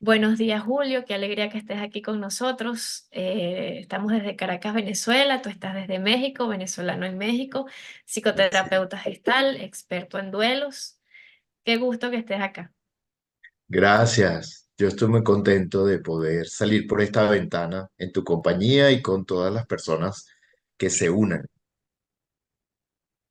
Buenos días, Julio. Qué alegría que estés aquí con nosotros. Estamos desde Caracas, Venezuela. Tú estás desde México, venezolano en México, Sí. psicoterapeuta gestal, experto en duelos. Qué gusto que estés acá. Gracias. Yo estoy muy contento de poder salir por esta ventana en tu compañía y con todas las personas que se unan.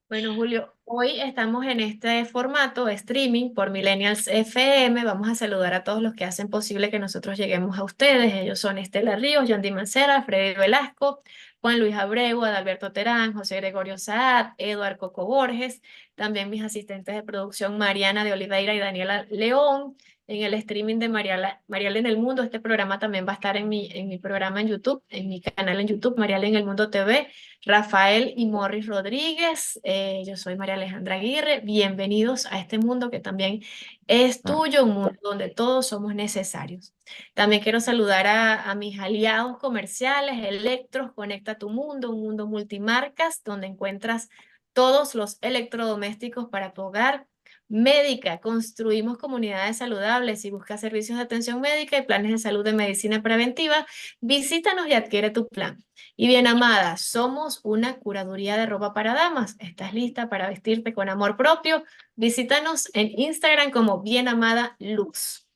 Bueno, Julio, hoy estamos en este formato streaming por Millennials FM. Vamos a saludar a todos los que hacen posible que nosotros lleguemos a ustedes. Ellos son Estela Ríos, John Di Mancera, Freddy Velasco, Juan Luis Abreu, Adalberto Terán, José Gregorio Saad, Eduard Coco Borges, también mis asistentes de producción Mariana de Oliveira y Daniela León. En el streaming de Mariala en el Mundo, este programa también va a estar en mi programa en YouTube, en mi canal en YouTube, Mariala en el Mundo TV. Rafael y Morris Rodríguez, yo soy María Alejandra Aguirre, bienvenidos a este mundo que también es Ah, tuyo, un mundo donde todos somos necesarios. También quiero saludar a mis aliados comerciales, Electros, Conecta tu Mundo, un mundo multimarcas, donde encuentras todos los electrodomésticos para tu hogar. Médica, construimos comunidades saludables. Si buscas servicios de atención médica y planes de salud de medicina preventiva, visítanos y adquiere tu plan. Y bien amada, somos una curaduría de ropa para damas. ¿Estás lista para vestirte con amor propio? Visítanos en Instagram como Bien Amada Luz.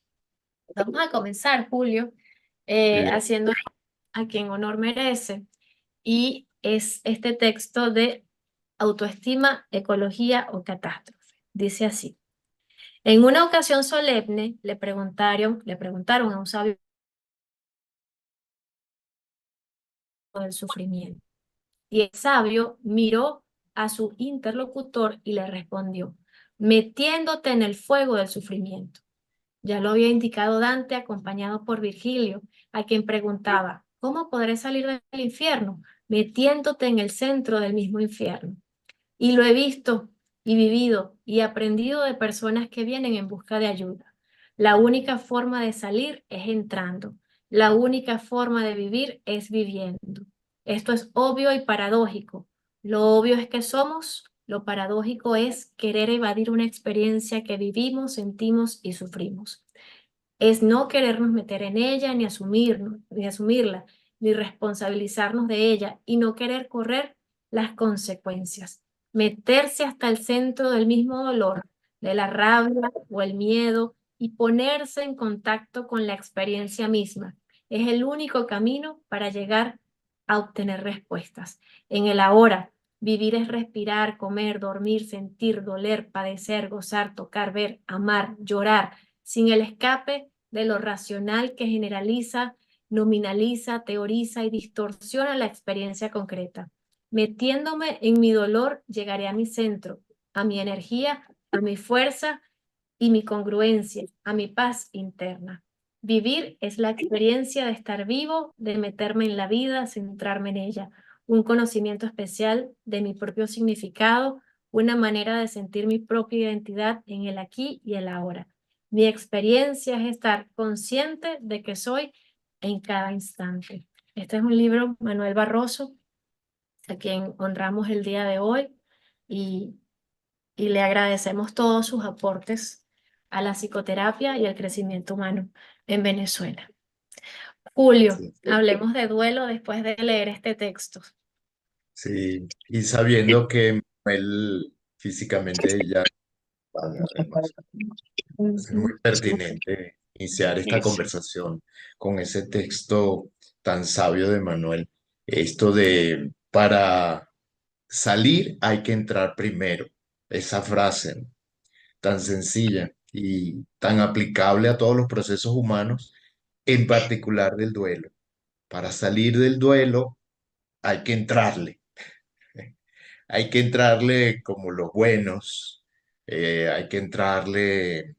Vamos a comenzar, Julio, bien. haciendo a quien honor merece. Y es este texto de autoestima, ecología o catástrofe. Dice así. En una ocasión solemne le preguntaron a un sabio del sufrimiento. Y el sabio miró a su interlocutor y le respondió, metiéndote en el fuego del sufrimiento. Ya lo había indicado Dante acompañado por Virgilio, a quien preguntaba, ¿cómo podré salir del infierno? Metiéndote en el centro del mismo infierno. Y lo he visto y vivido y aprendido de personas que vienen en busca de ayuda. La única forma de salir es entrando. La única forma de vivir es viviendo. Esto es obvio y paradójico. Lo obvio es que somos, lo paradójico es querer evadir una experiencia que vivimos, sentimos y sufrimos. Es no querernos meter en ella, ni asumirla, ni responsabilizarnos de ella, y no querer correr las consecuencias. Meterse hasta el centro del mismo dolor, de la rabia o el miedo, y ponerse en contacto con la experiencia misma. Es el único camino para llegar a obtener respuestas. En el ahora, vivir es respirar, comer, dormir, sentir, doler, padecer, gozar, tocar, ver, amar, llorar, sin el escape de lo racional que generaliza, nominaliza, teoriza y distorsiona la experiencia concreta. Metiéndome en mi dolor, llegaré a mi centro, a mi energía, a mi fuerza y mi congruencia, a mi paz interna. Vivir es la experiencia de estar vivo, de meterme en la vida, centrarme en ella, un conocimiento especial de mi propio significado, una manera de sentir mi propia identidad en el aquí y el ahora. Mi experiencia es estar consciente de que soy en cada instante. Este es un libro, Manuel Barroso, a quien honramos el día de hoy y, y le agradecemos todos sus aportes a la psicoterapia y al crecimiento humano en Venezuela. Julio, Sí, hablemos de duelo después de leer este texto. sí. Y sabiendo que él físicamente ya, además, es muy pertinente iniciar esta conversación con ese texto tan sabio de Manuel. Esto de para salir hay que entrar primero. Esa frase tan sencilla y tan aplicable a todos los procesos humanos, en particular del duelo. Para salir del duelo hay que entrarle, hay que entrarle como los buenos, hay que entrarle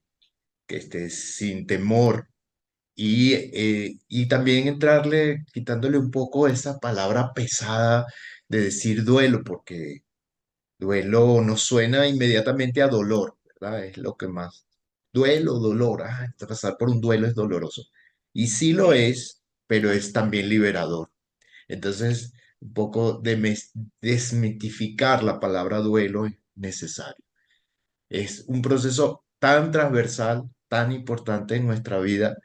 que esté sin temor y también entrarle quitándole un poco esa palabra pesada de decir duelo, porque duelo nos suena inmediatamente a dolor, ¿verdad? Es lo que más. Duelo, dolor. Pasar por un duelo es doloroso. Y sí lo es, pero es también liberador. Entonces, un poco desmitificar la palabra duelo es necesario. Es un proceso tan transversal, tan importante en nuestra vida,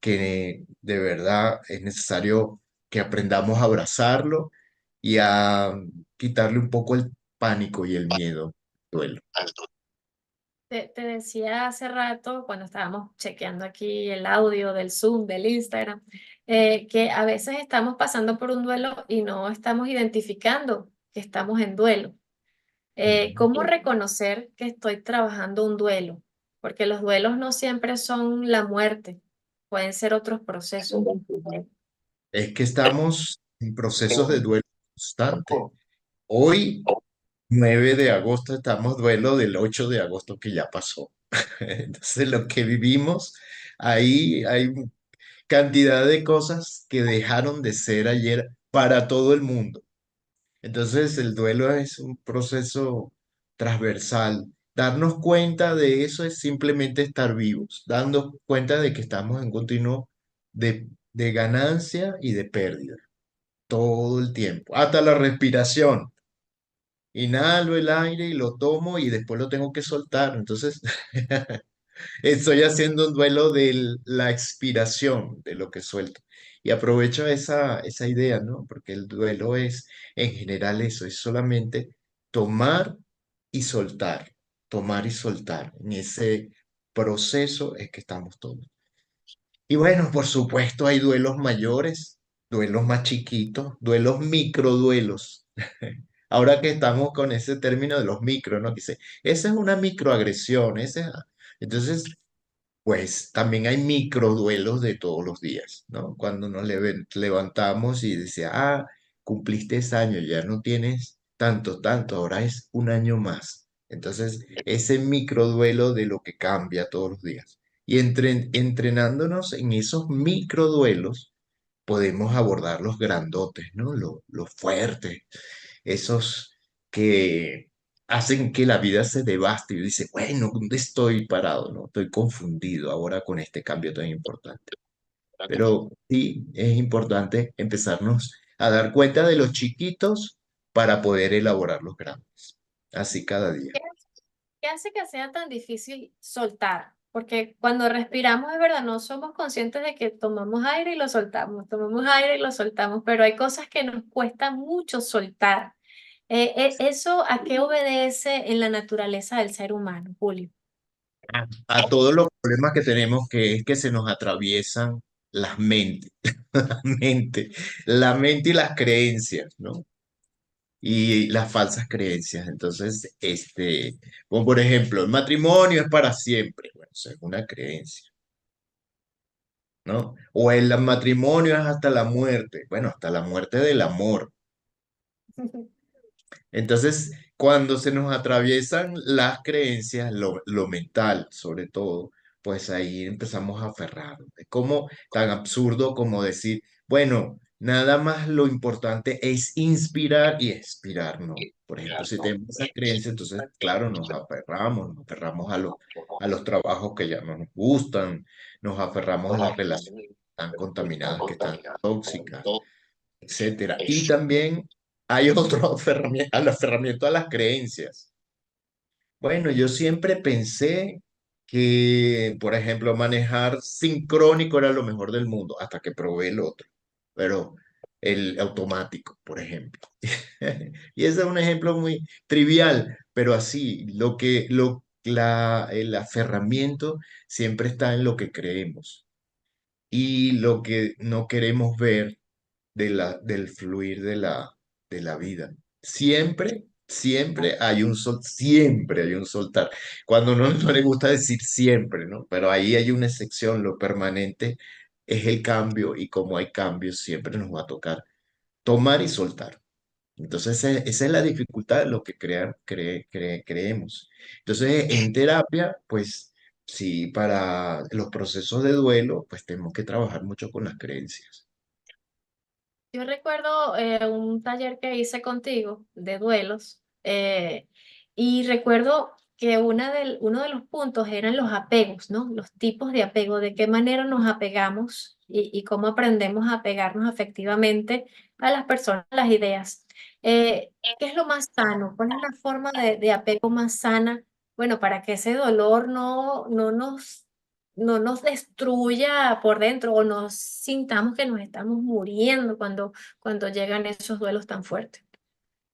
que de verdad es necesario que aprendamos a abrazarlo y a quitarle un poco el pánico y el miedo al duelo. Te decía hace rato, cuando estábamos chequeando aquí el audio del Zoom, del Instagram, que a veces estamos pasando por un duelo y no estamos identificando que estamos en duelo. Ujú. ¿Cómo reconocer que estoy trabajando un duelo? Porque los duelos no siempre son la muerte, pueden ser otros procesos. Es que estamos en procesos de duelo constante. Hoy, 9 de agosto, estamos duelo del 8 de agosto que ya pasó. Entonces, lo que vivimos, ahí hay cantidad de cosas que dejaron de ser ayer para todo el mundo. Entonces, el duelo es un proceso transversal. Darnos cuenta de eso es simplemente estar vivos, dando cuenta de que estamos en continuo de ganancia y de pérdida todo el tiempo, hasta la respiración. Inhalo el aire y lo tomo y después lo tengo que soltar. Entonces, estoy haciendo un duelo de la expiración de lo que suelto. Y aprovecho esa idea, ¿no? Porque el duelo es en general eso, es solamente tomar y soltar, tomar y soltar. En ese proceso es que estamos todos. Y bueno, por supuesto hay duelos mayores, duelos más chiquitos, duelos microduelos. Ahora que estamos con ese término de los micro, ¿no? Dice, esa es una microagresión, Entonces, pues también hay microduelos de todos los días, ¿no? Cuando nos levantamos y dice, cumpliste ese año, ya no tienes tanto, ahora es un año más. Entonces, ese microduelo de lo que cambia todos los días. Y entrenándonos en esos microduelos, podemos abordar los grandotes, ¿no? Los fuertes, esos que hacen que la vida se devaste y dice, bueno, ¿dónde estoy parado? ¿No? Estoy confundido ahora con este cambio tan importante. Pero sí, es importante empezarnos a dar cuenta de los chiquitos para poder elaborar los grandes. Así cada día. ¿Qué hace que sea tan difícil soltar? Porque cuando respiramos, es verdad, no somos conscientes de que tomamos aire y lo soltamos, tomamos aire y lo soltamos, pero hay cosas que nos cuesta mucho soltar. ¿Eso a qué obedece en la naturaleza del ser humano, Julio? A todos los problemas que tenemos, que es que se nos atraviesan las mentes, la mente y las creencias, ¿no? Y las falsas creencias. Entonces, como por ejemplo, el matrimonio es para siempre. Bueno, eso es una creencia, ¿no? O el matrimonio es hasta la muerte. Bueno, hasta la muerte del amor. Entonces, cuando se nos atraviesan las creencias, lo mental sobre todo, pues ahí empezamos a aferrarnos. Es como tan absurdo como decir, bueno, nada más lo importante es inspirar y expirar, ¿no? Por ejemplo, si tenemos esa creencia, entonces, claro, nos aferramos a los trabajos que ya no nos gustan, nos aferramos a las relaciones tan contaminadas, que están tóxicas, etcétera. Y también hay otro aferramiento a las creencias. Bueno, yo siempre pensé que, por ejemplo, manejar sincrónico era lo mejor del mundo, hasta que probé el otro, pero el automático, por ejemplo. Y ese es un ejemplo muy trivial, pero así, el aferramiento siempre está en lo que creemos y lo que no queremos ver del fluir de la vida. Siempre hay un soltar. Cuando no le gusta decir siempre, ¿no? Pero ahí hay una excepción, lo permanente es el cambio y como hay cambios, siempre nos va a tocar tomar y soltar. Entonces, esa es la dificultad de lo que creemos. Entonces, en terapia, pues sí, para los procesos de duelo, pues tenemos que trabajar mucho con las creencias. Yo recuerdo un taller que hice contigo de duelos y recuerdo que uno de los puntos eran los apegos, ¿no? Los tipos de apego, de qué manera nos apegamos y cómo aprendemos a apegarnos afectivamente a las personas, a las ideas. ¿Qué es lo más sano? ¿Cuál es la forma de apego más sana? Bueno, para que ese dolor no nos no nos destruya por dentro o nos sintamos que nos estamos muriendo cuando llegan esos duelos tan fuertes.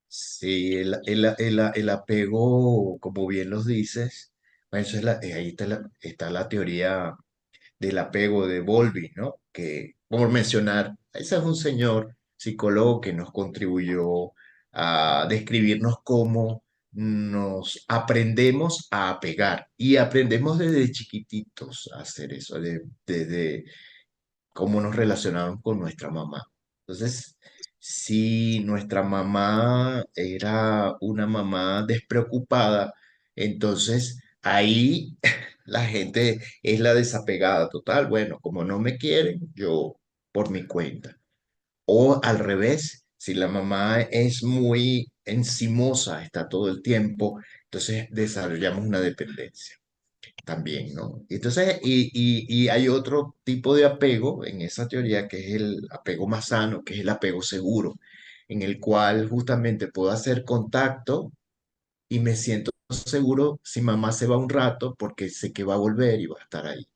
Sí, el apego, como bien los dices, bueno, eso es ahí está la teoría del apego de Bowlby, ¿no? Que, por mencionar, ese es un señor psicólogo que nos contribuyó a describirnos cómo nos aprendemos a apegar y aprendemos desde chiquititos a hacer eso, desde cómo nos relacionamos con nuestra mamá. Entonces, si nuestra mamá era una mamá despreocupada, entonces ahí la gente es la desapegada total. Bueno, como no me quieren, yo por mi cuenta. O al revés, si la mamá es muy encimosa, está todo el tiempo, entonces desarrollamos una dependencia también, ¿no? Entonces, y hay otro tipo de apego en esa teoría que es el apego más sano, que es el apego seguro, en el cual justamente puedo hacer contacto y me siento seguro si mamá se va un rato porque sé que va a volver y va a estar ahí.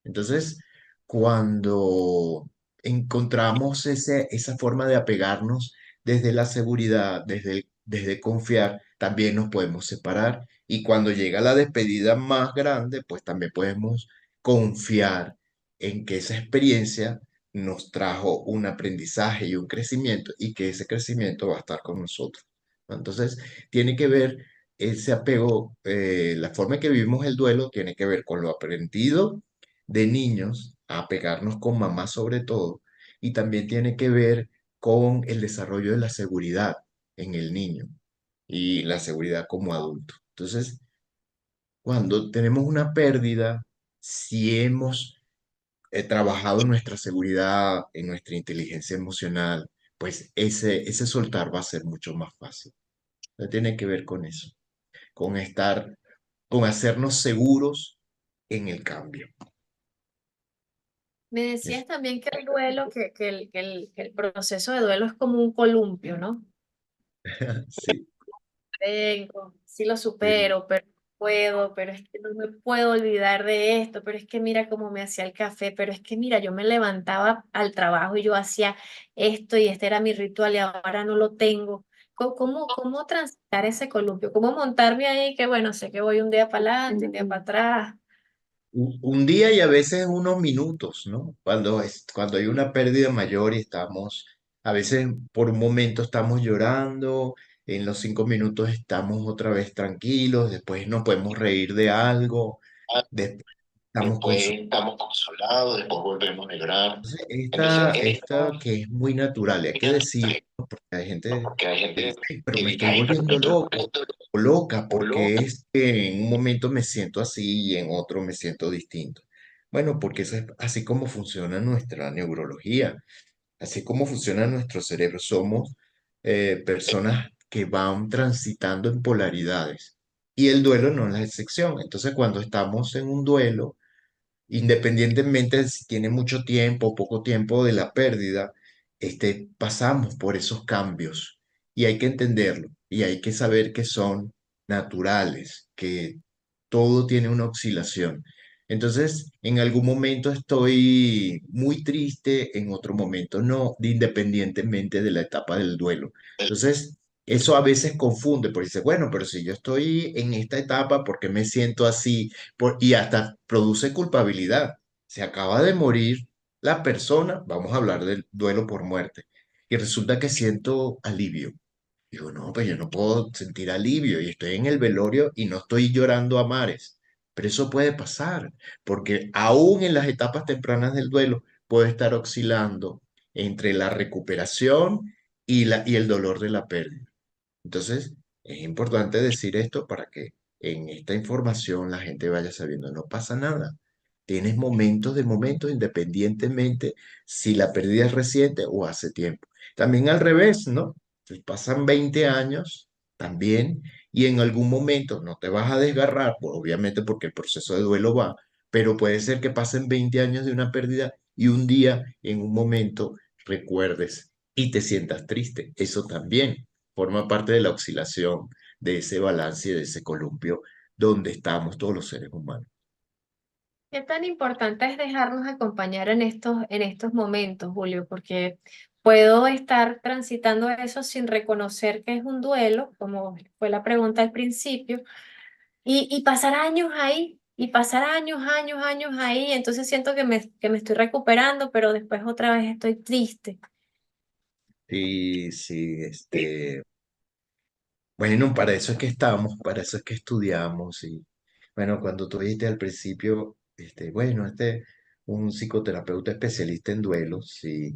Entonces, cuando encontramos esa forma de apegarnos desde la seguridad, desde confiar, también nos podemos separar. Y cuando llega la despedida más grande, pues también podemos confiar en que esa experiencia nos trajo un aprendizaje y un crecimiento y que ese crecimiento va a estar con nosotros. Entonces, tiene que ver ese apego, la forma en que vivimos el duelo, tiene que ver con lo aprendido de niños a pegarnos con mamá sobre todo, y también tiene que ver con el desarrollo de la seguridad en el niño y la seguridad como adulto. Entonces, cuando tenemos una pérdida, si hemos trabajado en nuestra seguridad, en nuestra inteligencia emocional, pues ese soltar va a ser mucho más fácil. Entonces, tiene que ver con eso, con estar, con hacernos seguros en el cambio. Me decías también que el duelo, que el proceso de duelo es como un columpio, ¿no? Sí, Vengo, sí lo sí. supero, pero no puedo, pero es que no me puedo olvidar de esto, pero es que mira cómo me hacía el café, pero es que mira, yo me levantaba al trabajo y yo hacía esto y este era mi ritual y ahora no lo tengo. ¿Cómo transitar ese columpio? ¿Cómo montarme ahí que bueno, sé que voy un día para adelante, un día para atrás? Un día y a veces unos minutos, ¿no? Cuando hay una pérdida mayor y estamos, a veces por un momento estamos llorando, en los 5 minutos estamos otra vez tranquilos, después nos podemos reír de algo, después estamos consolados. Después estamos consolados, después volvemos a llorar. Entonces, Entonces, esta que es muy natural, y hay que decir, ¿no? Porque hay gente porque hay que gente dice, "Ay, pero que me dice, estoy ay, pero me volviendo estoy loco volviendo o loca porque loca. es que en un momento me siento así y en otro me siento distinto". Bueno, porque eso es así como funciona nuestra neurología, así como funciona nuestro cerebro. Somos personas que van transitando en polaridades y el duelo no es la excepción. Entonces, cuando estamos en un duelo, independientemente de si tiene mucho tiempo o poco tiempo de la pérdida, pasamos por esos cambios y hay que entenderlo y hay que saber que son naturales, que todo tiene una oscilación. Entonces, en algún momento estoy muy triste, en otro momento no, independientemente de la etapa del duelo. Entonces, eso a veces confunde, porque dice, bueno, pero si yo estoy en esta etapa, ¿por qué me siento así? Y hasta produce culpabilidad. Se acaba de morir la persona, vamos a hablar del duelo por muerte, y resulta que siento alivio. Digo, no, pues yo no puedo sentir alivio y estoy en el velorio y no estoy llorando a mares. Pero eso puede pasar, porque aún en las etapas tempranas del duelo puede estar oscilando entre la recuperación y el dolor de la pérdida. Entonces, es importante decir esto para que en esta información la gente vaya sabiendo, no pasa nada. Tienes momentos de momentos independientemente si la pérdida es reciente o hace tiempo. También al revés, ¿no? Si pasan 20 años también y en algún momento no te vas a desgarrar, pues, obviamente porque el proceso de duelo va, pero puede ser que pasen 20 años de una pérdida y un día, en un momento, recuerdes y te sientas triste. Eso también forma parte de la oscilación de ese balance y de ese columpio donde estamos todos los seres humanos. ¿Qué tan importante es dejarnos acompañar en estos momentos, Julio? Porque puedo estar transitando eso sin reconocer que es un duelo, como fue la pregunta al principio, y pasar años ahí, y pasar años, años, años ahí. Entonces siento que me estoy recuperando, pero después otra vez estoy triste. Sí, sí, bueno, para eso es que estamos, para eso es que estudiamos. Y bueno, cuando tú dijiste al principio, bueno, un psicoterapeuta especialista en duelos, y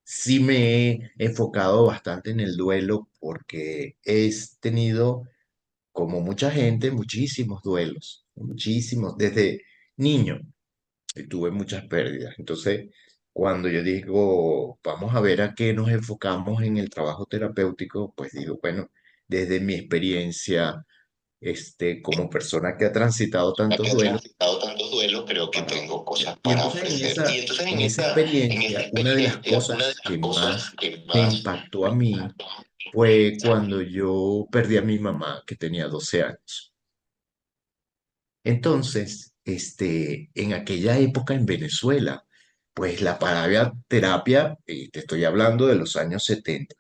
sí me he enfocado bastante en el duelo porque he tenido, como mucha gente, muchísimos duelos, muchísimos, desde niño y tuve muchas pérdidas. Entonces, cuando yo digo, vamos a ver a qué nos enfocamos en el trabajo terapéutico, pues digo, bueno, desde mi experiencia, como persona que ha transitado Ya tantos que ha duelos, transitado tantos duelos, creo que para tengo cosas y para entonces ofrecer. Y entonces en esa en esa experiencia, una de las experiencia, una de cosas las que cosas más que me más impactó a me mí impactó fue fue cuando yo perdí a mi mamá, que tenía 12 años. Entonces, en aquella época en Venezuela, pues la palabra terapia, te estoy hablando de los años 70,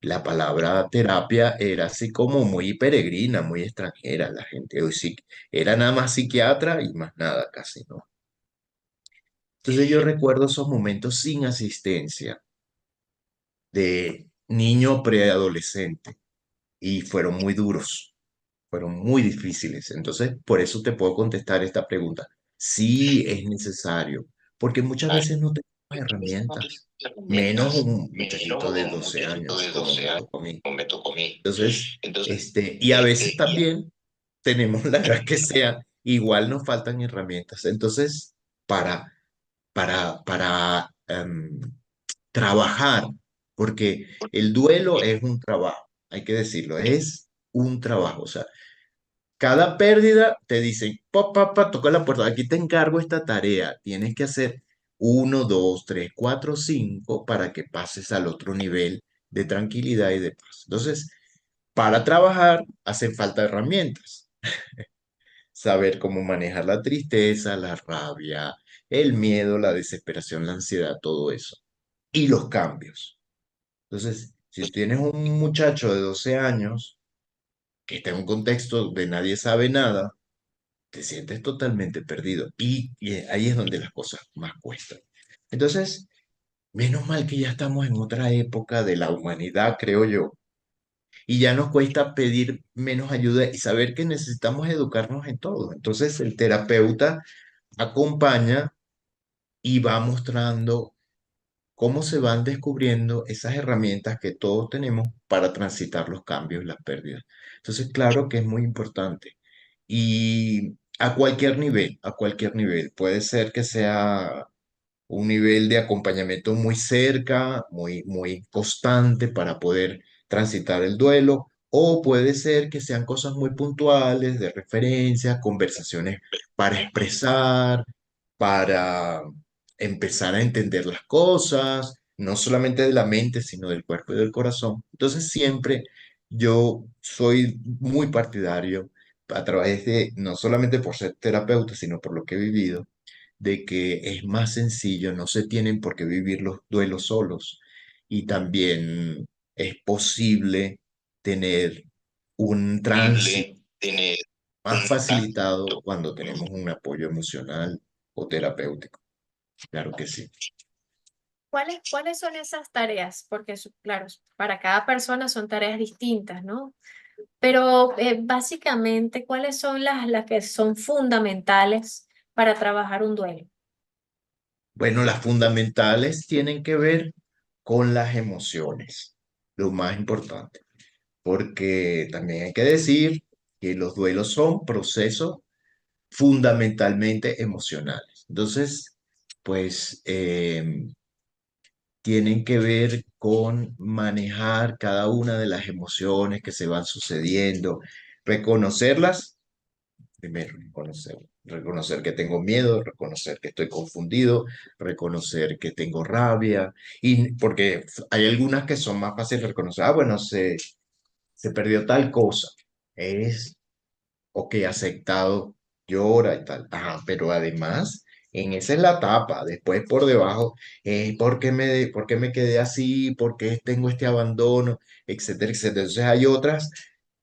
la palabra terapia era así como muy peregrina, muy extranjera. La gente hoy sí era nada más psiquiatra y más nada casi, ¿no? Entonces yo recuerdo esos momentos sin asistencia de niño preadolescente y fueron muy duros. Fueron muy difíciles. Entonces, por eso te puedo contestar esta pregunta. Sí es necesario, porque muchas veces no tenemos herramientas, menos herramientas, un menos muchachito de un 12 muchachito años, de como 12 me años, tocó a mí. como me tocó a mí. Entonces, Entonces, y a veces y también tenemos la edad que sea, igual nos faltan herramientas. Entonces, para, para trabajar, porque el duelo es un trabajo, hay que decirlo, es un trabajo. O sea, cada pérdida te dicen, pa, toca la puerta, aquí te encargo esta tarea, tienes que hacer uno, dos, tres, cuatro, cinco para que pases al otro nivel de tranquilidad y de paz. Entonces, para trabajar hacen falta herramientas, saber cómo manejar la tristeza, la rabia, el miedo, la desesperación, la ansiedad, todo eso. Y los cambios. Entonces, si tienes un muchacho de 12 años que está en un contexto de nadie sabe nada, te sientes totalmente perdido. Y ahí es donde las cosas más cuestan. Entonces, menos mal que ya estamos en otra época de la humanidad, creo yo, y ya nos cuesta pedir menos ayuda y saber que necesitamos educarnos en todo. Entonces, el terapeuta acompaña y va mostrando cómo se van descubriendo esas herramientas que todos tenemos para transitar los cambios y las pérdidas. Entonces, claro que es muy importante. Y a cualquier nivel. Puede ser que sea un nivel de acompañamiento muy cerca, muy constante para poder transitar el duelo, o puede ser que sean cosas muy puntuales, de referencia, conversaciones para expresar, para empezar a entender las cosas, no solamente de la mente, sino del cuerpo y del corazón. Entonces siempre yo soy muy partidario a través de, no solamente por ser terapeuta, sino por lo que he vivido, de que es más sencillo, no se tienen por qué vivir los duelos solos y también es posible tener un tránsito posible tener más un facilitado tránsito. cuando tenemos un apoyo emocional o terapéutico. Claro que sí. ¿Cuáles son esas tareas? Porque, claro, para cada persona son tareas distintas, ¿no? Pero básicamente, ¿cuáles son las que son fundamentales para trabajar un duelo? Bueno, las fundamentales tienen que ver con las emociones, lo más importante, porque también hay que decir que los duelos son procesos fundamentalmente emocionales. Entonces, pues tienen que ver con manejar cada una de las emociones que se van sucediendo, reconocerlas, primero reconocer que tengo miedo, reconocer que estoy confundido, reconocer que tengo rabia, y porque hay algunas que son más fáciles de reconocer, bueno, se perdió tal cosa, es, ok, aceptado llora y tal. Ajá, pero además, en esa es la tapa, después por debajo, ¿por qué me quedé así? ¿Por qué tengo este abandono? Etcétera, etcétera. Entonces hay otras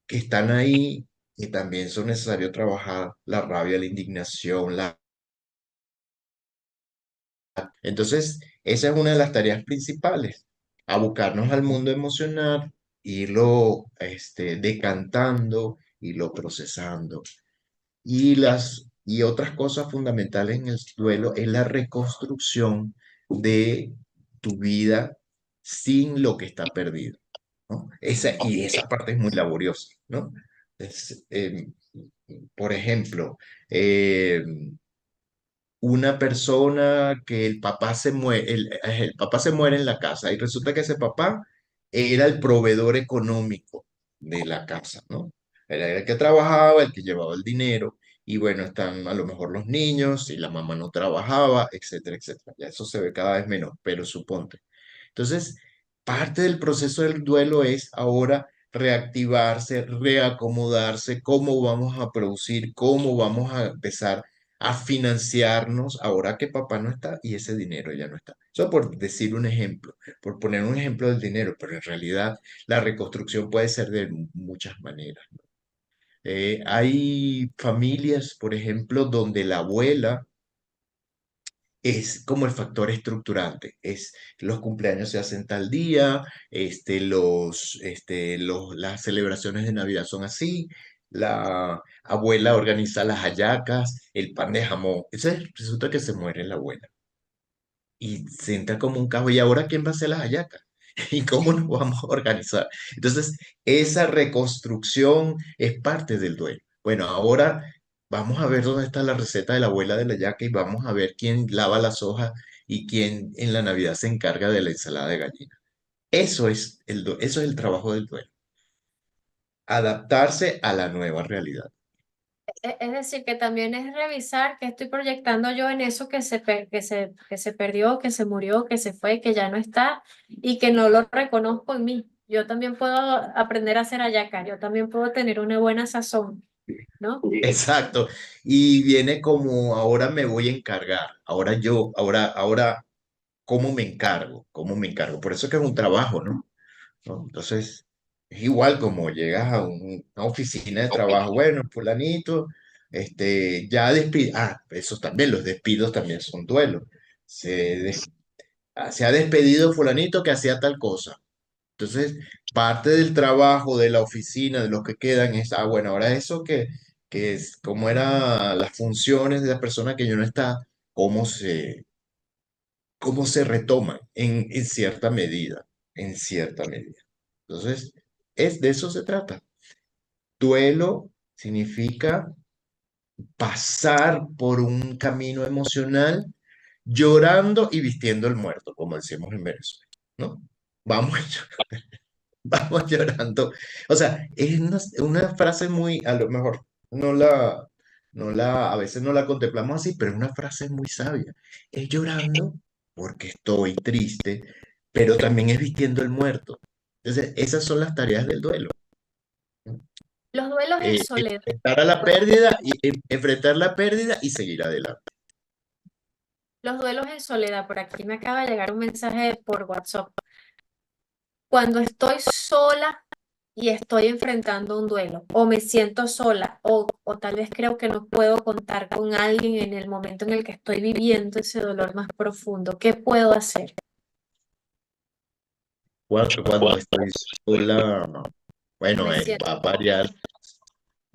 que están ahí y también son necesarios trabajar la rabia, la indignación, Entonces, esa es una de las tareas principales, abocarnos al mundo emocional, irlo decantando, irlo procesando. Y otras cosas fundamentales en el duelo es la reconstrucción de tu vida sin lo que está perdido, ¿no? Y esa parte es muy laboriosa, ¿no? Es, por ejemplo, eh, una persona que el papá se muere, el papá se muere en la casa y resulta que ese papá era el proveedor económico de la casa, ¿no? Era el que trabajaba, el que llevaba el dinero y bueno, están a lo mejor los niños y la mamá no trabajaba, etcétera, etcétera. Ya eso se ve cada vez menos, pero suponte. Entonces, parte del proceso del duelo es ahora reactivarse, reacomodarse, cómo vamos a producir, cómo vamos a empezar a financiarnos ahora que papá no está y ese dinero ya no está. Eso por decir un ejemplo, por poner un ejemplo del dinero, pero en realidad la reconstrucción puede ser de muchas maneras. Hay familias, por ejemplo, donde la abuela es como el factor estructurante. Es los cumpleaños se hacen tal día, las celebraciones de Navidad son así, la abuela organiza las hallacas, el pan de jamón. Entonces resulta que se muere la abuela y se entra como un caos. ¿Y ahora quién va a hacer las hallacas? ¿Y cómo nos vamos a organizar? Entonces, esa reconstrucción es parte del duelo. Bueno, ahora vamos a ver dónde está la receta de la abuela de la yaca y vamos a ver quién lava las hojas y quién en la Navidad se encarga de la ensalada de gallina. Eso es el trabajo del duelo. Adaptarse a la nueva realidad. Es decir, que también es revisar qué estoy proyectando yo en eso que se perdió, que se murió, que se fue, que ya no está y que no lo reconozco en mí. Yo también puedo aprender a hacer hallaca, yo también puedo tener una buena sazón, ¿no? Exacto. Y viene como ahora me voy a encargar. Ahora ¿cómo me encargo? ¿Cómo me encargo? Por eso es que es un trabajo, ¿no? Entonces, es igual como llegas a una oficina de trabajo, bueno, fulanito, ya eso también, los despidos también son duelos. Se, des- Se ha despedido fulanito que hacía tal cosa. Entonces, parte del trabajo de la oficina, de los que quedan, es, bueno, ahora eso que es, cómo eran las funciones de la persona que yo no está, cómo se retoman en cierta medida. Entonces, de eso se trata. Duelo significa pasar por un camino emocional llorando y vistiendo el muerto, como decimos en Venezuela, ¿no? Vamos, vamos llorando. O sea, es una frase muy, a lo mejor, a veces no la contemplamos así, pero es una frase muy sabia. Es llorando porque estoy triste, pero también es vistiendo el muerto. Entonces, esas son las tareas del duelo. Los duelos en soledad. Enfrentar la pérdida y seguir adelante. Los duelos en soledad. Por aquí me acaba de llegar un mensaje por WhatsApp. Cuando estoy sola y estoy enfrentando un duelo, o me siento sola, o tal vez creo que no puedo contar con alguien en el momento en el que estoy viviendo ese dolor más profundo, ¿qué puedo hacer? Cuando estoy sola, bueno, Me siento, va a variar,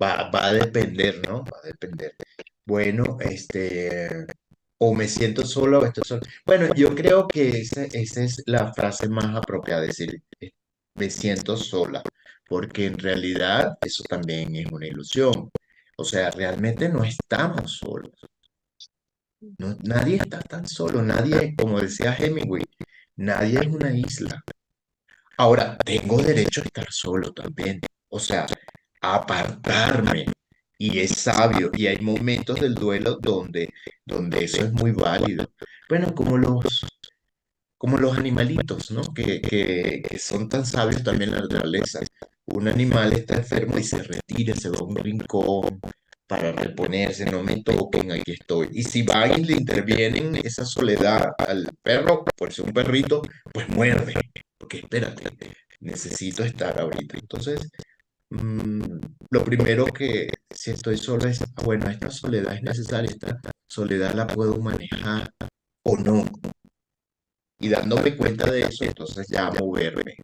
va a depender, ¿no? Va a depender. Bueno, o me siento solo o estoy solo. Bueno, yo creo que esa es la frase más apropiada, decir, me siento sola, porque en realidad eso también es una ilusión. O sea, realmente no estamos solos. No, nadie está tan solo, nadie, como decía Hemingway, nadie es una isla. Ahora, tengo derecho a estar solo también. O sea, a apartarme. Y es sabio. Y hay momentos del duelo donde eso es muy válido. Bueno, como los animalitos, ¿no? Que son tan sabios también en la naturaleza. Un animal está enfermo y se retira, se va a un rincón para reponerse, no me toquen, aquí estoy. Y si van y le intervienen esa soledad al perro, por ser un perrito, pues muerde, porque espérate, necesito estar ahorita. Entonces, mm, lo primero que si estoy solo es, bueno, esta soledad es necesaria, esta soledad la puedo manejar o no. Y dándome cuenta de eso, entonces ya moverme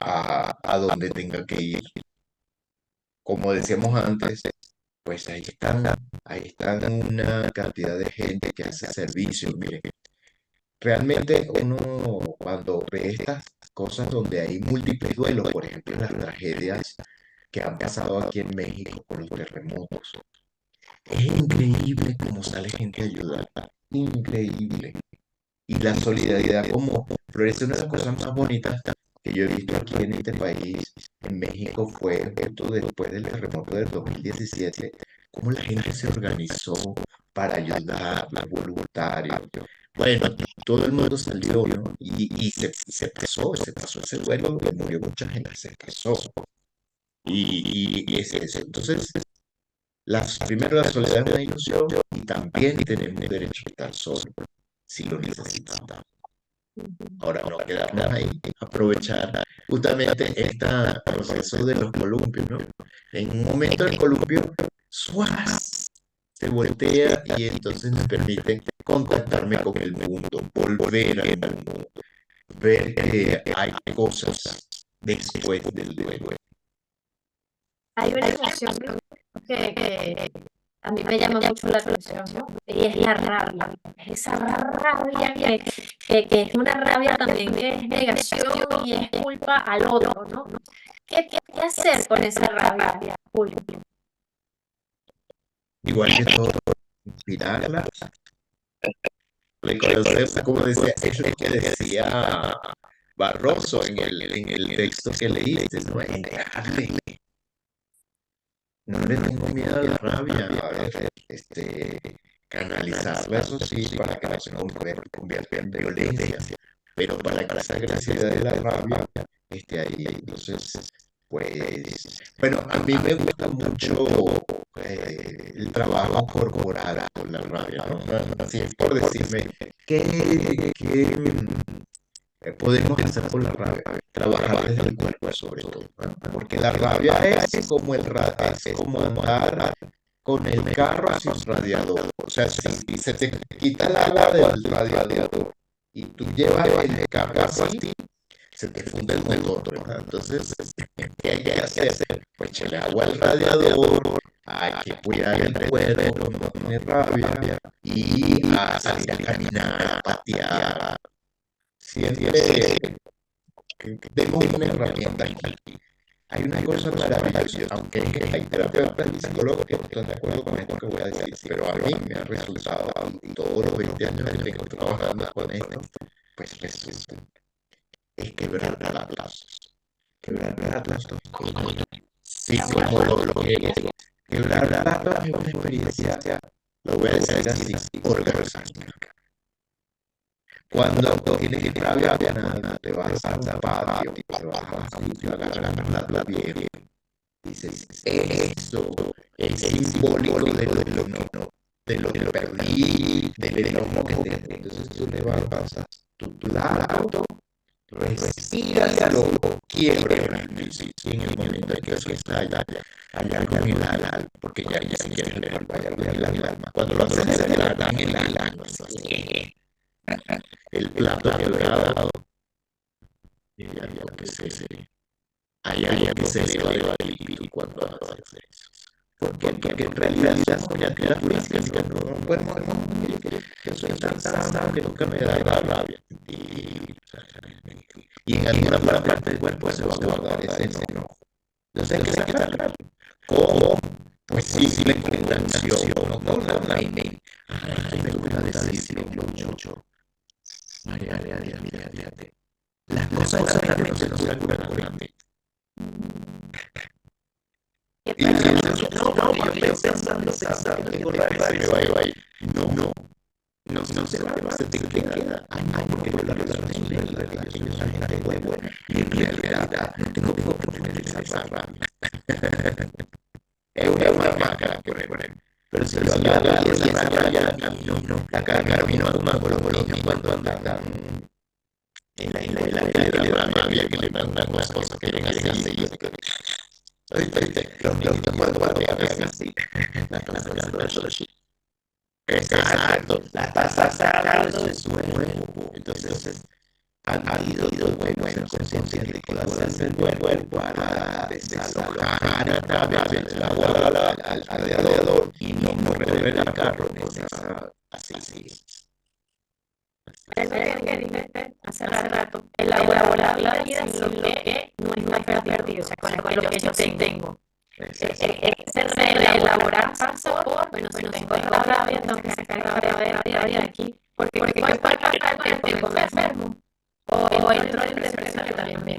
a donde tenga que ir. Como decíamos antes, pues ahí están una cantidad de gente que hace servicio. Mire, realmente uno cuando ve estas cosas donde hay múltiples duelos, por ejemplo, las tragedias que han pasado aquí en México con los terremotos, es increíble cómo sale gente a ayudar, increíble. Y la solidaridad como florece. Una de las cosas más bonitas que yo he visto aquí en este país, en México, fue justo después del terremoto del 2017, cómo la gente se organizó para ayudar, los voluntarios. Bueno, todo el mundo salió, ¿no? Y se pasó ese duelo donde murió mucha gente, se pasó. Y es eso. Entonces, primero la soledad es una ilusión y también tenemos derecho a estar solos si lo necesitamos. Ahora, no quedarnos ahí, aprovechar justamente este proceso de los columpios, ¿no? En un momento el columpio, ¡suas! Se voltea y entonces me permite contactarme con el mundo, volver al mundo, ver que hay cosas después del duelo. Hay una emoción que a mí me llama mucho la atención, ¿no? Y es la rabia. Esa rabia que es una rabia también que es negación y es culpa al otro, ¿no? ¿Qué hacer con esa rabia? Julio? Igual que todo, inspirarla, reconocerla, como decía, es lo que decía Barroso en el texto que leíste, ¿no? Entrarle. No le tengo miedo a la rabia, a ver, canalizarla, eso sí, para que no se convierta en violencia, pero para que esa agresividad de la rabia esté ahí. Entonces, pues, bueno, a mí me gusta mucho el trabajo corporal con la rabia, ¿no? Así es por decirme, ¿qué podemos hacer por la rabia? Trabajar desde el cuerpo sobre todo, ¿no? Porque la rabia es como es como andar con el carro sin radiador. O sea, si se te quita el agua del radiador y tú llevas el carro así, se te funde el motor, ¿verdad? Entonces, ¿qué hay que hacer? Pues echarle agua al radiador, hay que cuidar el cuerpo, no tener rabia y a salir a caminar, a patear. Siempre que tenemos una herramienta aquí. Hay una cosa maravillosa, aunque hay terapeutas y psicólogos que no están de acuerdo con esto que voy a decir, pero a mí me ha resultado, y todos los 20 años que tengo trabajando con esto, pues resulta, es quebrar lazos. Quebrar lazos. Sí, como lo que es. Quebrar lazos es una experiencia, lo voy a decir así, orgasmática. Cuando tienes rabia, nada, te vas a un patio, te vas a un sitio, agarras la piel. Dices, eso es simbólico de lo que perdí, del enojo que tengo. Entonces tú levantas tu plato, respiras lo quiebras en el momento en que eso está allá con el alma, porque ya se quiere levantar el alma. Cuando lo haces de verdad en el alma, el plato quebrado, y hay algo que se eleva del espíritu cuando haces eso. Porque en realidad ya te la física, no, bueno, yo soy tan sano que nunca me da la rabia. Y en alguna parte del cuerpo se va a guardar ese enojo. Entonces hay que sacarlo. ¿Cómo? Pues simple con una acción, no con una mente. Ay, me gusta decirlo mucho. María, las cosas realmente no se curan con la mente. Y yo pensando, tengo rabia, se me va a ir. No se va, se te queda. Ay, porque yo la relación es verdad, que yo soy gente buena. Y en realidad no tengo que profundizar esa rabia. es una máscara que ponen. Pero si lo agarras y esa raya la camino como los niños cuando andan en la rabia que le dan una cosa que quieren hacer y ¿oíste? Los niños cuando van así, la persona así. Exacto, la taza sacando de su cuerpo. Entonces, han ido ser conscientes de que la hacerse el cuerpo para desalojar a través del agua alrededor y no correr el carro así. Hace rato, elaborar la vida sin lo que no es una pérdida, o sea, con lo que yo tengo. Elaborar paso por, bueno, si tengo esta rabia, tengo que sacar esta rabia de aquí, porque ¿qué puede pasar? Que tengo enfermo, o entro en depresión, que también me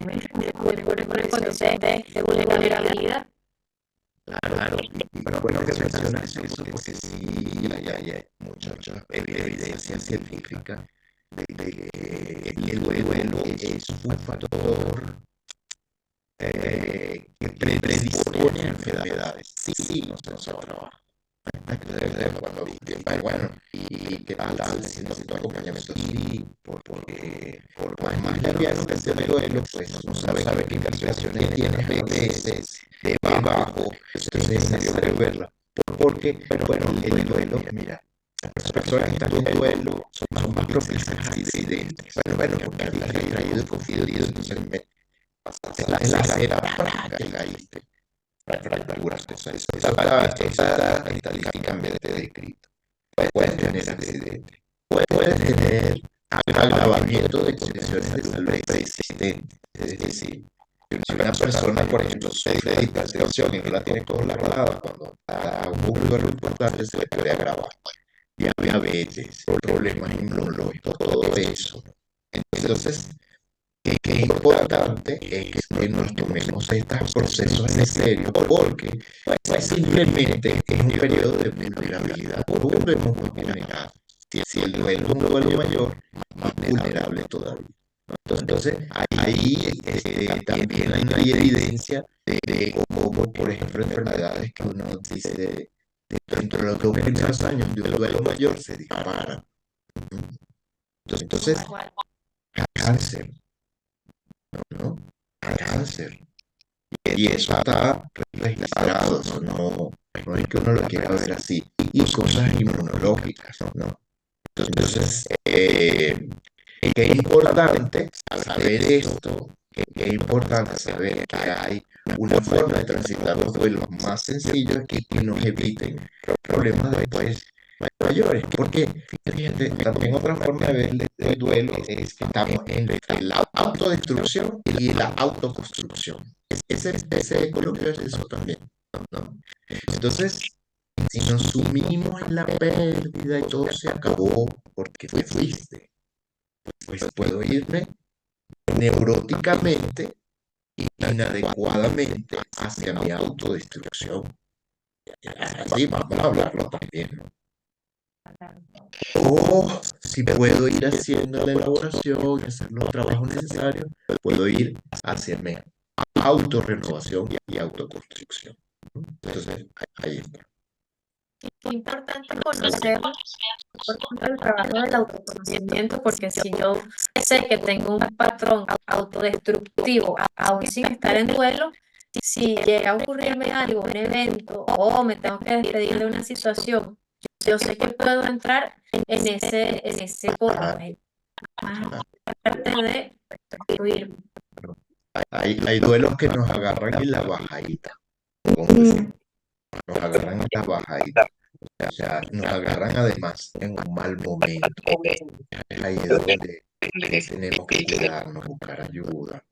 pone con el concepto de vulnerabilidad. Claro, pero bueno que mencionas eso, porque sí hay mucha evidencia científica de que el duelo es un factor que predispone a enfermedades. Sí, no se trabaja. Cuando bueno, ¿y qué tal haciendo tu acompañamiento? Sí, por más liviano que sea el duelo, pues no sabe qué implicaciones tiene a veces debajo. Entonces es necesario verla. Porque, bueno, el duelo, mira, las personas que están en duelo son más propensas a accidentes. Bueno, porque has traído y confiado, entonces en la práctica fracturas, cosas. Eso está estadísticamente descrito. Puedes tener accidentes, puedes tener agravamiento de condiciones de salud preexistentes. Es decir, si una persona, por ejemplo, sufre de hipertensión y no la tiene controlada, cuando ocurre algo importante se le puede agravar. Diabetes, problemas inmunológicos, todo eso. Entonces, que es importante es que nos tomemos estos procesos en serio, porque pues, simplemente es un periodo de vulnerabilidad. Volvemos muy vulnerables. Si el duelo es un duelo mayor, más vulnerable todavía. Entonces, ahí también hay evidencia de cómo, por ejemplo, enfermedades que uno dice dentro de lo que ocurre en los años de un duelo mayor se disparan. Entonces, cáncer, ¿no? Cáncer. Y eso está registrado, no es que uno lo quiera ver así. Y cosas inmunológicas, ¿no? Entonces, qué importante saber esto, qué importante saber que hay una forma de transitar los duelos más sencillos que nos eviten problemas después mayores. Porque, fíjate, también otra forma de ver el duelo es que estamos entre la autodestrucción y la autoconstrucción. Ese coloquio es eso también, ¿no? Entonces, si nos sumimos en la pérdida y todo se acabó porque fuiste, pues puedo irme neuróticamente y inadecuadamente hacia mi autodestrucción. Así vamos a hablarlo también, ¿no? O si puedo ir haciendo la elaboración y hacer los trabajos necesarios, puedo ir hacia mi autorrenovación y autoconstrucción. Entonces, ahí está. Es importante conocer el trabajo del autoconocimiento, porque si yo sé que tengo un patrón autodestructivo, aún sin estar en duelo, si llega a ocurrirme algo, un evento, o me tengo que despedir de una situación, yo sé que puedo entrar en ese portal, aparte de destruirme. Hay duelos que nos agarran en la bajadita, nos agarran en la bajadita, o sea, nos agarran además en un mal momento. Ahí es donde tenemos que cuidarnos, buscar ayuda,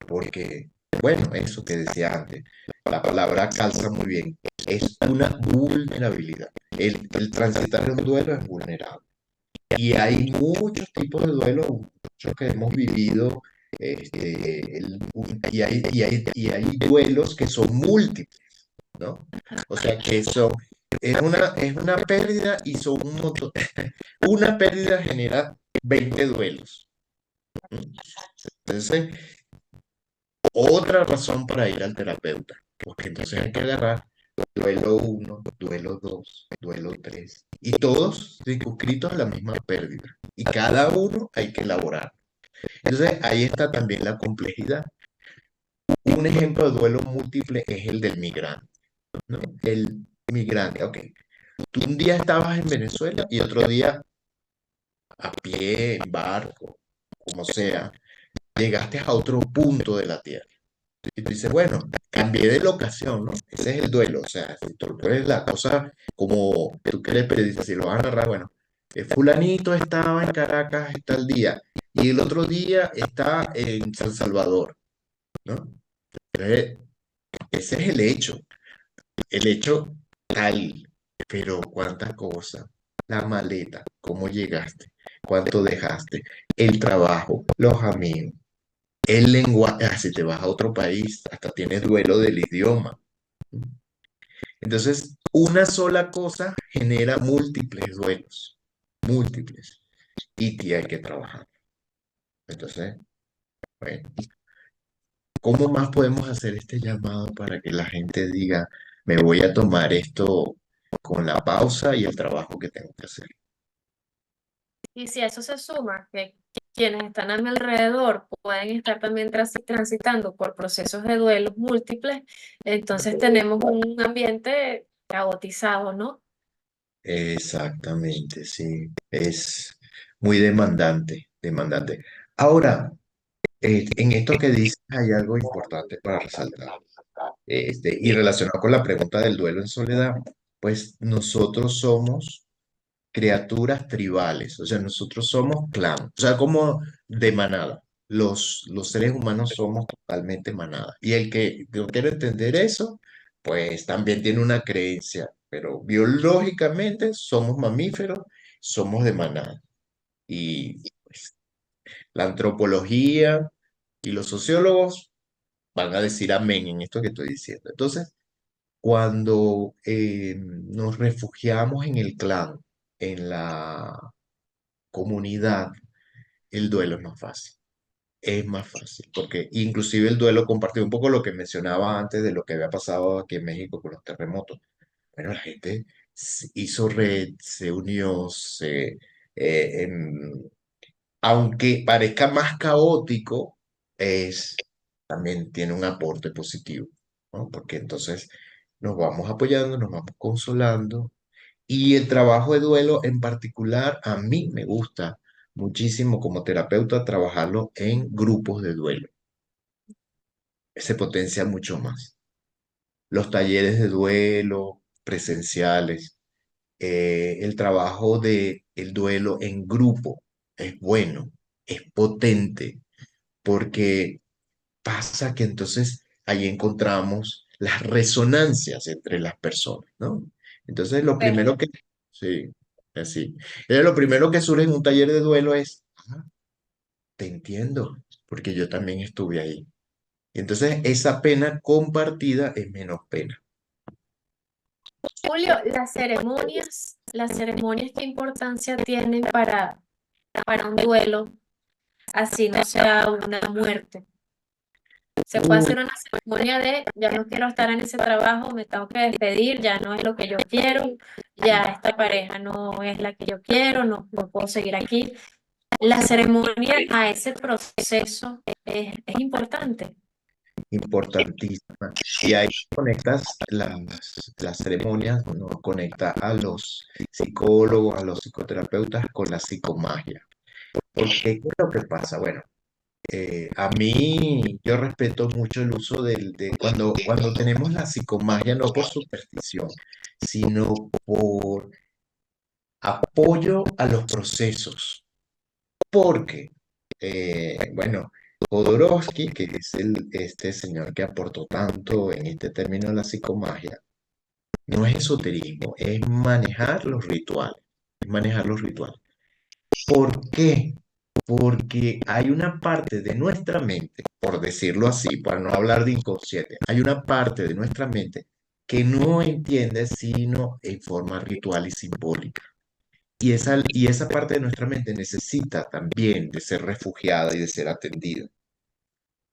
porque, bueno, eso que decía antes, la palabra calza muy bien, es una vulnerabilidad. El transitar un duelo es vulnerable. Y hay muchos tipos de duelo, muchos que hemos vivido, y hay duelos que son múltiples, ¿no? O sea, que es una pérdida y son un montón. Una pérdida genera 20 duelos. Entonces, otra razón para ir al terapeuta, porque entonces hay que agarrar duelo uno, duelo 2, duelo 3, y todos circunscritos a la misma pérdida. Y cada uno hay que elaborar. Entonces ahí está también la complejidad. Un ejemplo de duelo múltiple es el del migrante, ¿no? El migrante, ok. Tú un día estabas en Venezuela y otro día a pie, en barco, como sea, llegaste a otro punto de la Tierra. Y tú dices, bueno, cambié de locación, ¿no? Ese es el duelo. O sea, si tú pones la cosa como tú quieres periodista, si lo vas a narrar, bueno, fulanito estaba en Caracas tal día y el otro día está en San Salvador, ¿no? Entonces, ese es el hecho tal, pero cuántas cosas, la maleta, cómo llegaste, cuánto dejaste, el trabajo, los amigos. El lenguaje, si te vas a otro país, hasta tienes duelo del idioma. Entonces, una sola cosa genera múltiples duelos, múltiples, y hay que trabajar. Entonces, bueno, ¿cómo más podemos hacer este llamado para que la gente diga, me voy a tomar esto con la pausa y el trabajo que tengo que hacer? Y si a eso se suma que quienes están a mi alrededor pueden estar también transitando por procesos de duelos múltiples, entonces tenemos un ambiente caotizado, ¿no? Exactamente, sí, es muy demandante, demandante. Ahora, en esto que dices hay algo importante para resaltar. Y relacionado con la pregunta del duelo en soledad, pues nosotros somos criaturas tribales, o sea, nosotros somos clan, o sea, como de manada. Los seres humanos somos totalmente manada. Y el que no quiere entender eso, pues también tiene una creencia, pero biológicamente somos mamíferos, somos de manada. Y pues, la antropología y los sociólogos van a decir amén en esto que estoy diciendo. Entonces, cuando nos refugiamos en el clan, en la comunidad, el duelo es más fácil. Es más fácil, porque inclusive el duelo compartido un poco lo que mencionaba antes de lo que había pasado aquí en México con los terremotos. Bueno, la gente hizo red, se unió, aunque parezca más caótico, también tiene un aporte positivo, ¿no? Porque entonces nos vamos apoyando, nos vamos consolando. Y el trabajo de duelo en particular, a mí me gusta muchísimo como terapeuta trabajarlo en grupos de duelo. Se potencia mucho más. Los talleres de duelo presenciales, el trabajo de el duelo en grupo es bueno, es potente, porque pasa que entonces ahí encontramos las resonancias entre las personas, ¿no? Entonces lo primero que, sí, así. Lo primero que surge en un taller de duelo es, te entiendo, porque yo también estuve ahí. Y entonces esa pena compartida es menos pena. Julio, las ceremonias, ¿qué importancia tienen para un duelo, así no sea una muerte? Se puede Uh, hacer una ceremonia de, ya no quiero estar en ese trabajo, me tengo que despedir, ya no es lo que yo quiero, ya esta pareja no es la que yo quiero, no puedo seguir aquí. La ceremonia a ese proceso es importante. Importantísima. Y ahí conectas las ceremonias, ¿no? Conecta a los psicólogos, a los psicoterapeutas con la psicomagia. Porque, ¿qué es lo que pasa? Bueno, a mí yo respeto mucho el uso de cuando tenemos la psicomagia, no por superstición, sino por apoyo a los procesos. Porque, bueno, Jodorowsky, que es este señor que aportó tanto en este término de la psicomagia, no es esoterismo, es manejar los rituales, es manejar los rituales. ¿Por qué? Porque hay una parte de nuestra mente, por decirlo así, para no hablar de inconsciente, hay una parte de nuestra mente que no entiende sino en forma ritual y simbólica. Y esa parte de nuestra mente necesita también de ser refugiada y de ser atendida.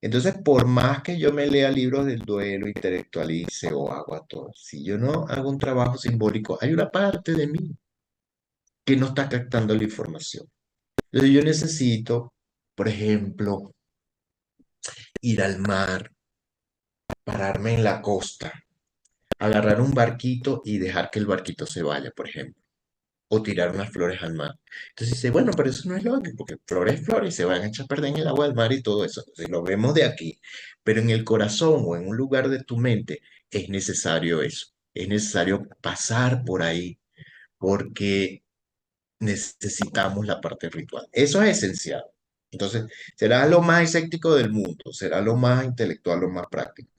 Entonces, por más que yo me lea libros del duelo, intelectualice o haga todo, si yo no hago un trabajo simbólico, hay una parte de mí que no está captando la información. Entonces, yo necesito, por ejemplo, ir al mar, pararme en la costa, agarrar un barquito y dejar que el barquito se vaya, por ejemplo, o tirar unas flores al mar. Entonces dice, bueno, pero eso no es lógico, porque flores se van a echar a perder en el agua del mar y todo eso. Entonces lo vemos de aquí, pero en el corazón o en un lugar de tu mente es necesario eso. Es necesario pasar por ahí, porque necesitamos la parte ritual. Eso es esencial. Entonces, será lo más escéptico del mundo, será lo más intelectual, lo más práctico,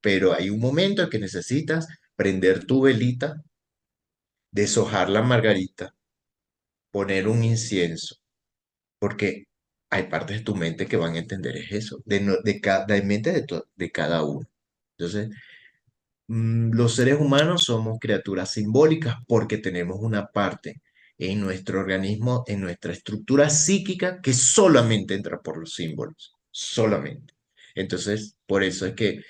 pero hay un momento en que necesitas prender tu velita, deshojar la margarita, poner un incienso, porque hay partes de tu mente que van a entender es eso, de mente de cada uno. Entonces, los seres humanos somos criaturas simbólicas porque tenemos una parte en nuestro organismo, en nuestra estructura psíquica, que solamente entra por los símbolos, solamente. Entonces, por eso es que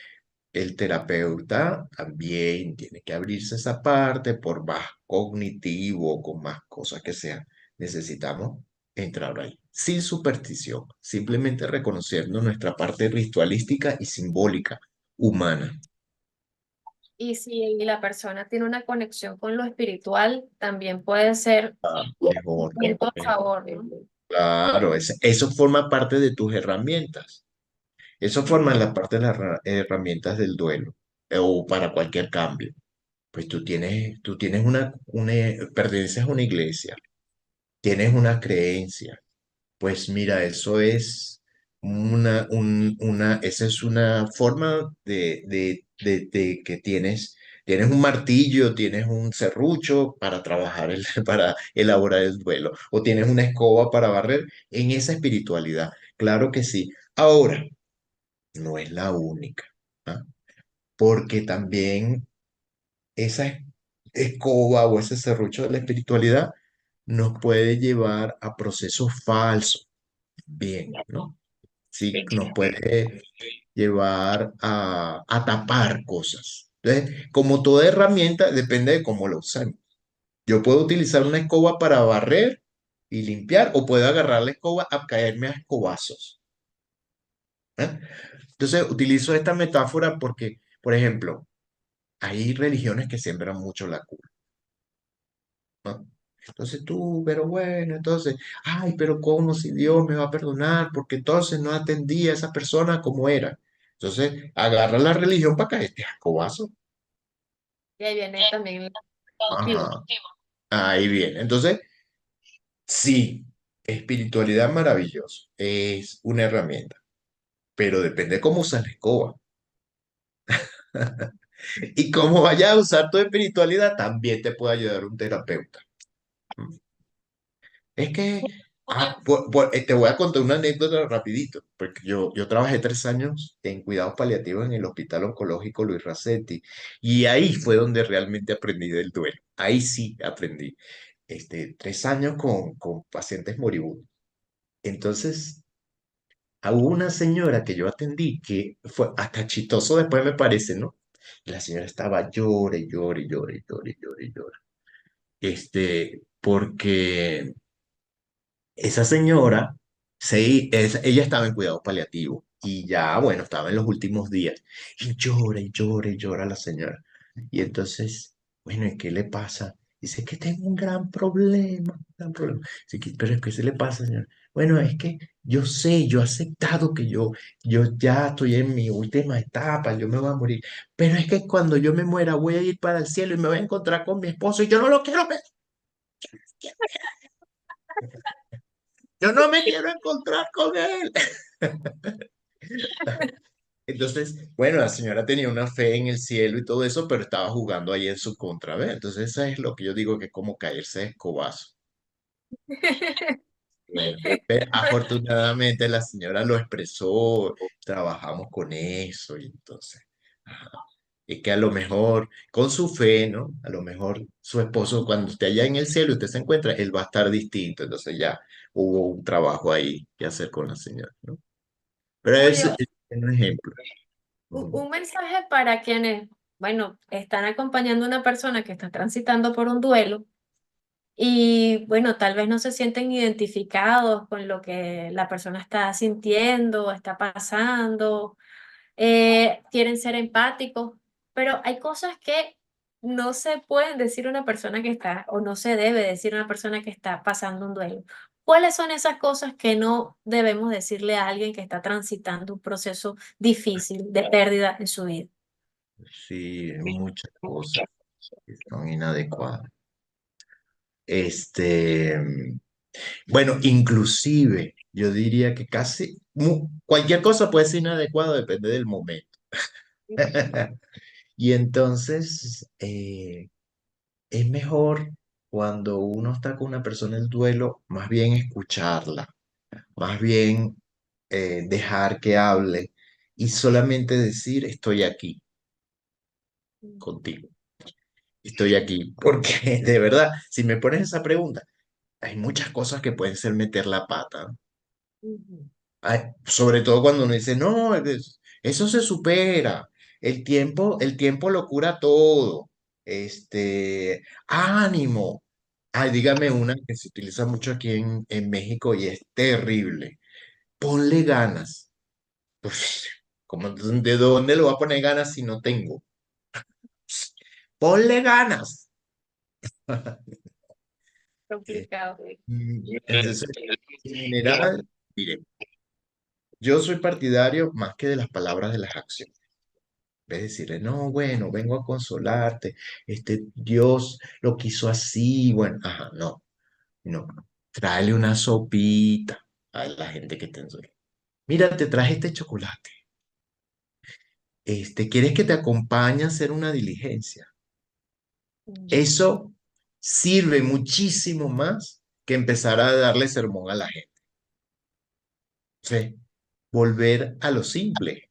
el terapeuta también tiene que abrirse esa parte por más cognitivo, con más cosas que sea. Necesitamos entrar ahí, sin superstición, simplemente reconociendo nuestra parte ritualística y simbólica humana. Y si la persona tiene una conexión con lo espiritual, también puede ser un Mejor, punto a mejor. favor, ¿no? Claro, eso forma parte de tus herramientas. Eso forma la parte de las herramientas del duelo o para cualquier cambio. Pues tú tienes perteneces a una iglesia, tienes una creencia. Pues mira, eso es esa es una forma de que tienes un martillo, tienes un serrucho para trabajar, para elaborar el duelo, o tienes una escoba para barrer en esa espiritualidad. Claro que sí. Ahora, no es la única, ¿ah? Porque también esa escoba o ese serrucho de la espiritualidad nos puede llevar a procesos falsos, bien, ¿no? Sí, nos puede llevar a tapar cosas. Entonces, como toda herramienta, depende de cómo la usemos. Yo puedo utilizar una escoba para barrer y limpiar, o puedo agarrar la escoba a caerme a escobazos. ¿Eh? Entonces, utilizo esta metáfora porque, por ejemplo, hay religiones que siembran mucho la culpa, ¿no? Entonces tú, pero bueno, entonces, ay, pero ¿cómo si Dios me va a perdonar? Porque entonces no atendí a esa persona como era. Entonces, agarra la religión para caerte a escobazo. Y ahí viene también el motivo. Ajá, ahí viene. Entonces, sí, espiritualidad maravilloso, es una herramienta, pero depende cómo usas la escoba. Y cómo vayas a usar tu espiritualidad, también te puede ayudar un terapeuta. Es que, te voy a contar una anécdota rapidito, porque yo trabajé 3 años en cuidados paliativos en el Hospital Oncológico Luis Racetti, y ahí fue donde realmente aprendí del duelo. Ahí sí aprendí. 3 años con pacientes moribundos. Entonces, hubo una señora que yo atendí que fue hasta chistoso después me parece, ¿no? Y la señora estaba llore, llore, llore, llore, llore, llore. Porque esa señora, ella estaba en cuidado paliativo y ya, bueno, estaba en los últimos días. Y llora y llora y llora la señora. Y entonces, bueno, ¿y qué le pasa? Dice que tengo un gran problema, un gran problema. Dice pero ¿qué se le pasa, señora? Bueno, es que yo sé, yo he aceptado que yo ya estoy en mi última etapa, yo me voy a morir. Pero es que cuando yo me muera voy a ir para el cielo y me voy a encontrar con mi esposo y yo no lo quiero ver. Yo no me quiero encontrar con él. Entonces, bueno, la señora tenía una fe en el cielo y todo eso, pero estaba jugando ahí en su contra, ¿ves? Entonces, eso es lo que yo digo que es como caerse de escobazo. Bueno, pero afortunadamente la señora lo expresó, trabajamos con eso y entonces, ajá. Es que a lo mejor con su fe, ¿no? A lo mejor su esposo cuando esté allá en el cielo y usted se encuentra, él va a estar distinto, entonces ya hubo un trabajo ahí que hacer con la señora, ¿no? Pero Julio, Un ejemplo. Un mensaje para quienes, bueno, están acompañando a una persona que está transitando por un duelo y, bueno, tal vez no se sienten identificados con lo que la persona está sintiendo, está pasando, quieren ser empáticos, pero hay cosas que no se pueden decir a una persona que está, o no se debe decir a una persona que está pasando un duelo. ¿Cuáles son esas cosas que no debemos decirle a alguien que está transitando un proceso difícil de pérdida en su vida? Sí, muchas cosas que son inadecuadas. Bueno, inclusive yo diría que casi cualquier cosa puede ser inadecuada, depende del momento. Y entonces es mejor cuando uno está con una persona en duelo, más bien escucharla, más bien dejar que hable y solamente decir estoy aquí contigo, estoy aquí, porque de verdad, si me pones esa pregunta, hay muchas cosas que pueden ser meter la pata. Ujú. Sobre todo cuando uno dice, no, eso se supera, el tiempo lo cura todo, ánimo. Ay, dígame una que se utiliza mucho aquí en México y es terrible. Ponle ganas. Pues, ¿de dónde le voy a poner ganas si no tengo? Ponle ganas. Eh, Complicado. Entonces, en general, mire, yo soy partidario más que de las palabras de las acciones. En vez de decirle, no, bueno, vengo a consolarte, Dios lo quiso así, bueno, ajá, no, no, tráele una sopita a la gente que te ensueña. Mira, te traje este chocolate, ¿quieres que te acompañe a hacer una diligencia? Mm. Eso sirve muchísimo más que empezar a darle sermón a la gente. Sí, volver a lo simple,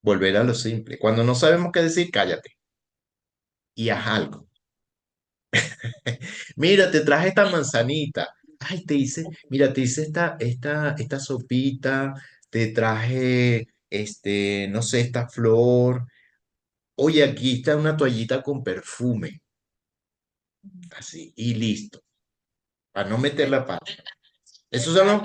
volver a lo simple. Cuando no sabemos qué decir, cállate y haz algo. Mira, te traje esta manzanita. Ay, mira, te hice esta sopita, te traje, no sé, esta flor. Oye, aquí está una toallita con perfume, así, y listo, para no meter la pata. Esos son los,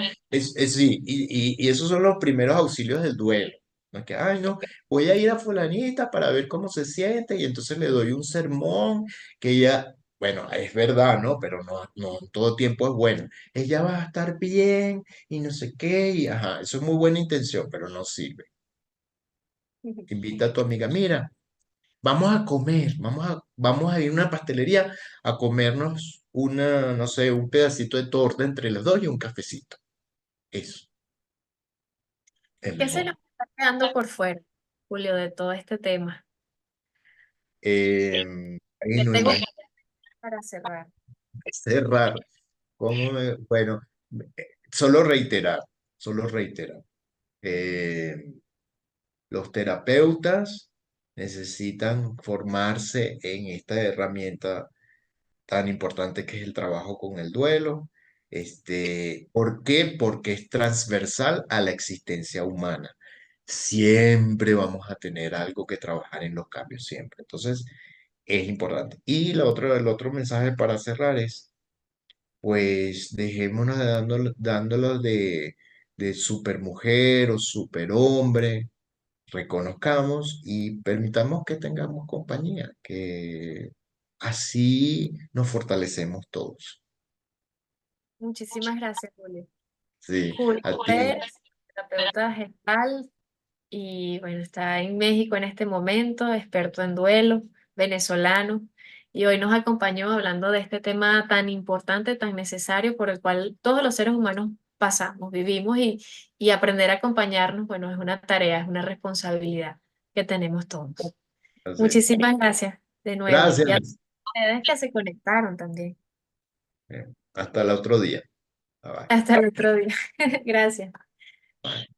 sí, y esos son los primeros auxilios del duelo. No es que, ay, no, voy a ir a fulanita para ver cómo se siente y entonces le doy un sermón que ella, bueno, es verdad, ¿no? Pero no todo tiempo es bueno. Ella va a estar bien y no sé qué, y ajá, eso es muy buena intención, pero no sirve. Invita a tu amiga, mira, vamos a comer, vamos a ir a una pastelería a comernos no sé, un pedacito de torta entre los dos y un cafecito. Eso es ¿Qué se mejor. nos está quedando por fuera, Julio, de todo este tema? Te Bueno, tengo para cerrar. cerrar. Bueno, solo reiterar. Eh, los terapeutas necesitan formarse en esta herramienta tan importante que es el trabajo con el duelo. ¿Por qué? Porque es transversal a la existencia humana. Siempre vamos a tener algo que trabajar en los cambios, siempre. Entonces, es importante. Y el otro mensaje para cerrar es, pues, dejémonos de dándolo de supermujer o superhombre, reconozcamos y permitamos que tengamos compañía, que así nos fortalecemos todos. Muchísimas gracias, Julio. Sí, Julio a ti. Pérez, terapeuta gestal y bueno, está en México en este momento, experto en duelo, venezolano, y hoy nos acompañó hablando de este tema tan importante, tan necesario, por el cual todos los seres humanos pasamos, vivimos y aprender a acompañarnos, bueno, es una tarea, es una responsabilidad que tenemos todos. Así. Muchísimas gracias de nuevo y a Gracias. ustedes que se conectaron también. Hasta el otro día. Bye, bye. Hasta el otro día. Gracias. Bye.